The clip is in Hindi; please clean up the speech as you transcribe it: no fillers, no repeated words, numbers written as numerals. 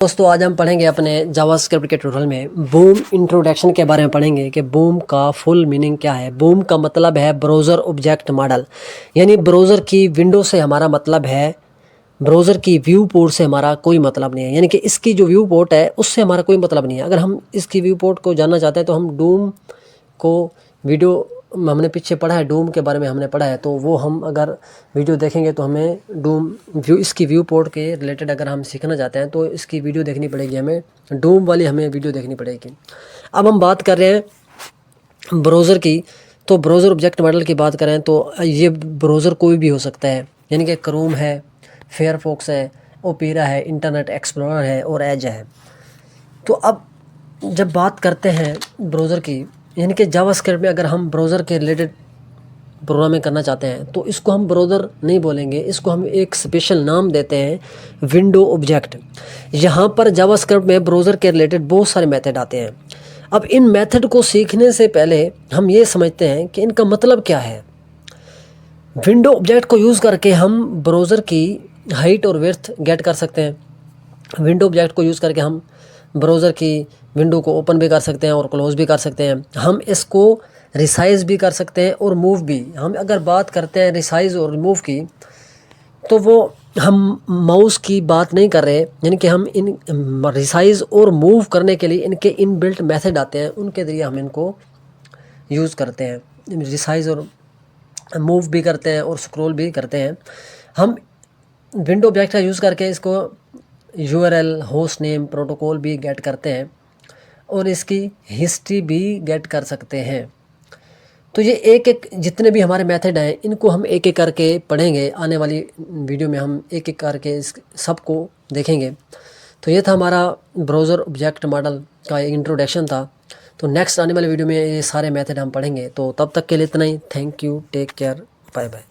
दोस्तों आज हम पढ़ेंगे अपने जावास्क्रिप्ट के ट्यूटोरियल में बूम इंट्रोडक्शन के बारे में पढ़ेंगे कि बूम का फुल मीनिंग क्या है। बूम का मतलब है ब्राउज़र ऑब्जेक्ट मॉडल, यानी ब्राउज़र की विंडो से हमारा मतलब है, ब्राउज़र की व्यू पोर्ट से हमारा कोई मतलब नहीं है। यानी कि इसकी जो व्यू पोर्ट है उससे हमारा कोई मतलब नहीं है। अगर हम इसकी व्यू पोर्ट को जानना चाहते हैं तो हम डूम को वीडियो हमने पीछे पढ़ा है, डूम के बारे में हमने पढ़ा है, तो वो हम अगर वीडियो देखेंगे तो हमें डूम इसकी व्यू पोर्ट के रिलेटेड अगर हम सीखना चाहते हैं तो इसकी वीडियो देखनी पड़ेगी, हमें डूम वाली हमें वीडियो देखनी पड़ेगी। अब हम बात कर रहे हैं ब्राउज़र की, तो ब्राउज़र ऑब्जेक्ट मॉडल की बात करें तो ये ब्राउज़र कोई भी हो सकता है, यानी कि क्रोम है, फायरफॉक्स है, ओपेरा है, इंटरनेट एक्सप्लोरर है और एज है। तो अब जब बात करते हैं ब्राउज़र की, यानी कि जावास्क्रिप्ट में अगर हम ब्राउज़र के रिलेटेड प्रोग्रामिंग करना चाहते हैं तो इसको हम ब्राउज़र नहीं बोलेंगे, इसको हम एक स्पेशल नाम देते हैं विंडो ऑब्जेक्ट। यहाँ पर जावास्क्रिप्ट में ब्राउज़र के रिलेटेड बहुत सारे मेथड आते हैं। अब इन मेथड को सीखने से पहले हम ये समझते हैं कि इनका मतलब क्या है। विंडो ऑब्जेक्ट को यूज़ करके हम ब्राउज़र की हाइट और विड्थ गेट कर सकते हैं। विंडो ऑब्जेक्ट को यूज़ करके हम ब्राउज़र की विंडो को ओपन भी कर सकते हैं और क्लोज़ भी कर सकते हैं। हम इसको रिसाइज़ भी कर सकते हैं और मूव भी। हम अगर बात करते हैं रिसाइज़ और रिमूव की, तो वो हम माउस की बात नहीं कर रहे, यानी कि हम इन रिसाइज़ और मूव करने के लिए इनके इनबिल्ट मेथड आते हैं, उनके ज़रिए हम इनको यूज़ करते हैं। रिसाइज़ और मूव भी करते हैं और स्क्रॉल भी करते हैं। हम विंडो ऑब्जेक्ट का यूज़ करके इसको यूआरएल, होस्ट नेम, प्रोटोकॉल भी गेट करते हैं और इसकी हिस्ट्री भी गेट कर सकते हैं। तो ये एक एक जितने भी हमारे मेथड हैं इनको हम एक एक करके पढ़ेंगे। आने वाली वीडियो में हम एक एक करके इस सबको देखेंगे। तो ये था हमारा ब्राउज़र ऑब्जेक्ट मॉडल का इंट्रोडक्शन था। तो नेक्स्ट आने वाली वीडियो में ये सारे मेथड हम पढ़ेंगे। तो तब तक के लिए इतना ही। Thank you, take care, bye bye.